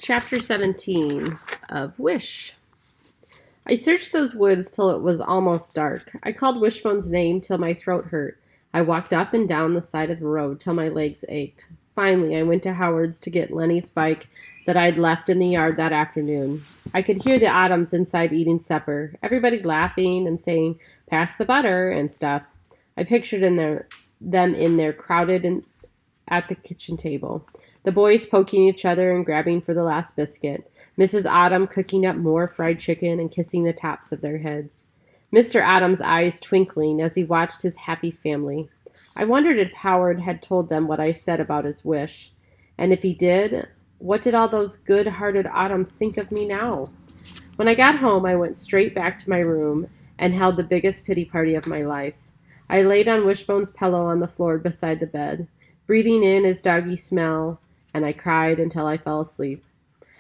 Chapter 17 of Wish. I searched those woods till it was almost dark. I called Wishbone's name till my throat hurt. I walked up and down the side of the road till my legs ached. Finally, I went to Howard's to get Lenny's bike that I'd left in the yard that afternoon. I could hear the Autumns inside eating supper, everybody laughing and saying, "Pass the butter," and stuff. I pictured them in there crowded at the kitchen table. The boys poking each other and grabbing for the last biscuit. Mrs. Autumn cooking up more fried chicken and kissing the tops of their heads. Mr. Autumn's eyes twinkling as he watched his happy family. I wondered if Howard had told them what I said about his wish. And if he did, what did all those good-hearted Autumns think of me now? When I got home, I went straight back to my room and held the biggest pity party of my life. I laid on Wishbone's pillow on the floor beside the bed, breathing in his doggy smell, and I cried until I fell asleep.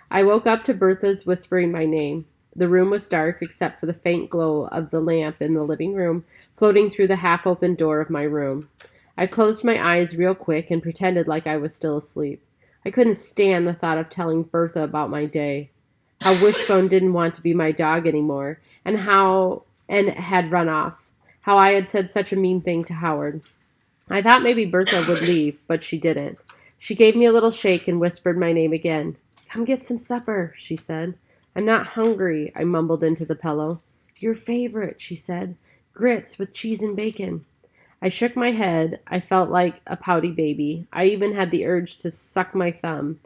I woke up to Bertha's whispering my name. The room was dark except for the faint glow of the lamp in the living room floating through the half-open door of my room. I closed my eyes real quick and pretended like I was still asleep. I couldn't stand the thought of telling Bertha about my day, how Wishbone didn't want to be my dog anymore, and had run off, how I had said such a mean thing to Howard. I thought maybe Bertha would leave, but she didn't. She gave me a little shake and whispered my name again. "Come get some supper," she said. "I'm not hungry," I mumbled into the pillow. "Your favorite," she said. "Grits with cheese and bacon." I shook my head. I felt like a pouty baby. I even had the urge to suck my thumb.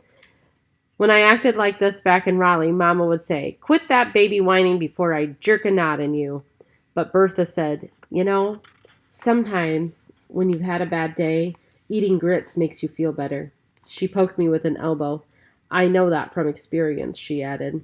When I acted like this back in Raleigh, Mama would say, "Quit that baby whining before I jerk a knot in you." But Bertha said, sometimes when you've had a bad day, eating grits makes you feel better." She poked me with an elbow. "I know that from experience," she added.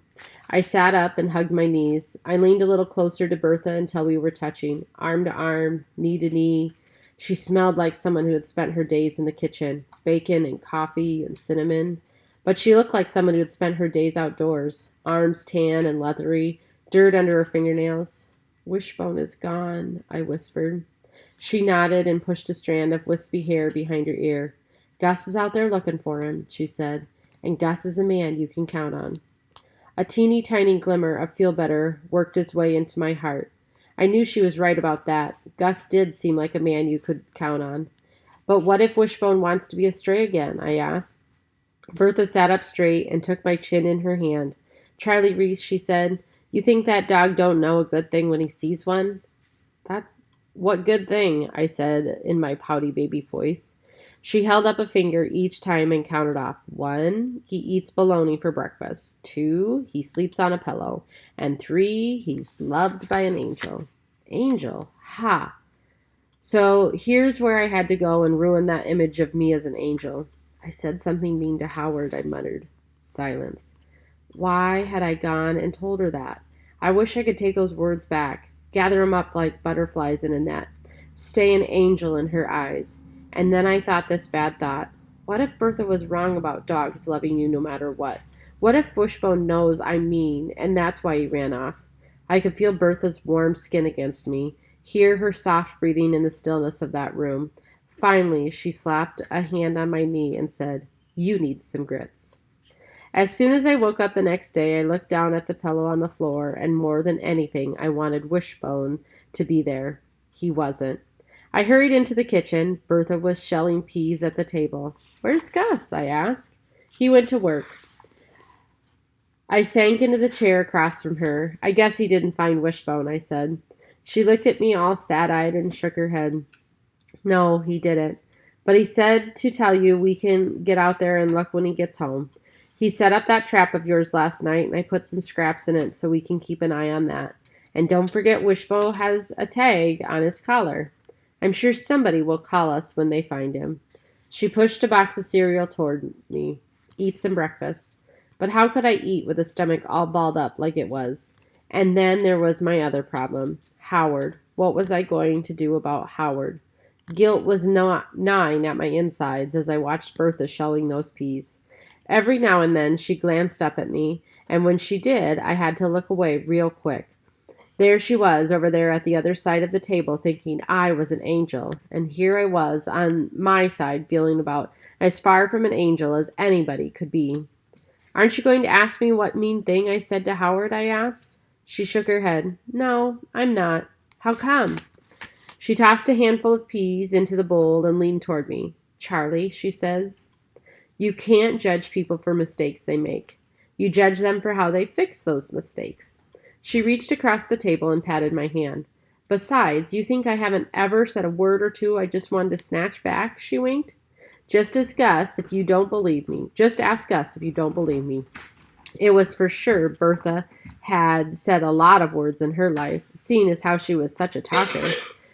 I sat up and hugged my knees. I leaned a little closer to Bertha until we were touching, arm to arm, knee to knee. She smelled like someone who had spent her days in the kitchen, bacon and coffee and cinnamon. But she looked like someone who had spent her days outdoors, arms tan and leathery, dirt under her fingernails. "Wishbone is gone," I whispered. She nodded and pushed a strand of wispy hair behind her ear. "Gus is out there looking for him," she said, "and Gus is a man you can count on." A teeny tiny glimmer of feel-better worked its way into my heart. I knew she was right about that. Gus did seem like a man you could count on. But what if Wishbone wants to be a stray again? I asked. Bertha sat up straight and took my chin in her hand. "Charlie Reese," she said, "you think that dog don't know a good thing when he sees one?" "That's what good thing?" I said in my pouty baby voice. She held up a finger each time and counted off. 1, he eats bologna for breakfast. 2, he sleeps on a pillow. And 3, he's loved by an angel. Angel? Ha! So here's where I had to go and ruin that image of me as an angel. "I said something mean to Howard," I muttered. Silence. Why had I gone and told her that? I wish I could take those words back, gather them up like butterflies in a net, stay an angel in her eyes. And then I thought this bad thought. What if Bertha was wrong about dogs loving you no matter what? What if Wishbone knows I'm mean, and that's why he ran off? I could feel Bertha's warm skin against me, hear her soft breathing in the stillness of that room. Finally, she slapped a hand on my knee and said, "You need some grits." As soon as I woke up the next day, I looked down at the pillow on the floor, and more than anything, I wanted Wishbone to be there. He wasn't. I hurried into the kitchen. Bertha was shelling peas at the table. "Where's Gus?" I asked. "He went to work." I sank into the chair across from her. "I guess he didn't find Wishbone," I said. She looked at me all sad-eyed and shook her head. "No, he didn't. But he said to tell you we can get out there and look when he gets home. He set up that trap of yours last night, and I put some scraps in it so we can keep an eye on that. And don't forget Wishbone has a tag on his collar. I'm sure somebody will call us when they find him." She pushed a box of cereal toward me. "Eat some breakfast." But how could I eat with a stomach all balled up like it was? And then there was my other problem. Howard. What was I going to do about Howard? Guilt was gnawing at my insides as I watched Bertha shelling those peas. Every now and then she glanced up at me, and when she did, I had to look away real quick. There she was over there at the other side of the table thinking I was an angel, and here I was on my side feeling about as far from an angel as anybody could be. Aren't you going to ask me what mean thing I said to Howard? I asked. She shook her head. No, I'm not. How come? She tossed a handful of peas into the bowl and leaned toward me. Charlie, she says, you can't judge people for mistakes they make. You judge them for how they fix those mistakes. She reached across the table and patted my hand. Besides, you think I haven't ever said a word or two I just wanted to snatch back? She winked. Just ask Gus if you don't believe me. Just ask Gus if you don't believe me. It was for sure Bertha had said a lot of words in her life, seeing as how she was such a talker.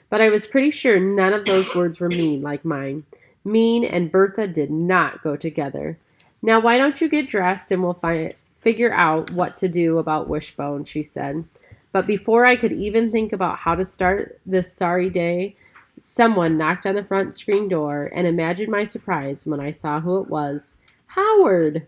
But I was pretty sure none of those words were mean like mine. Mean and Bertha did not go together. Now, why don't you get dressed and we'll figure out what to do about Wishbone, she said. But before I could even think about how to start this sorry day, someone knocked on the front screen door, and imagine my surprise when I saw who it was. Howard!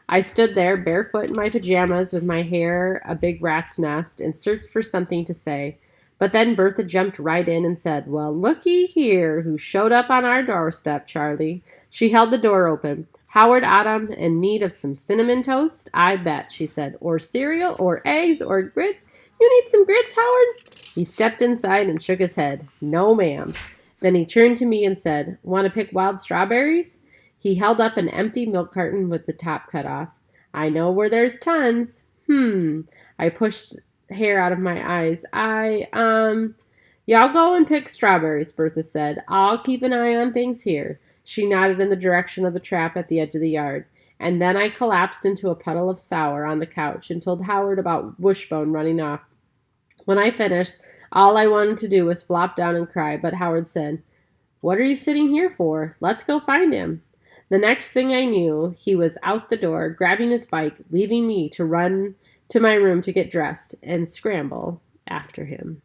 I stood there, barefoot in my pajamas, with my hair a big rat's nest, and searched for something to say. But then Bertha jumped right in and said, Well, looky here, who showed up on our doorstep, Charlie. She held the door open. Howard Autumn in need of some cinnamon toast? I bet, she said. Or cereal, or eggs, or grits? You need some grits, Howard? He stepped inside and shook his head. No, ma'am. Then he turned to me and said, Want to pick wild strawberries? He held up an empty milk carton with the top cut off. I know where there's tons. I pushed hair out of my eyes. Y'all go and pick strawberries, Bertha said. I'll keep an eye on things here. She nodded in the direction of the trap at the edge of the yard. And then I collapsed into a puddle of sour on the couch and told Howard about Wishbone running off. When I finished, all I wanted to do was flop down and cry, but Howard said, What are you sitting here for? Let's go find him. The next thing I knew, he was out the door, grabbing his bike, leaving me to run to my room to get dressed and scramble after him.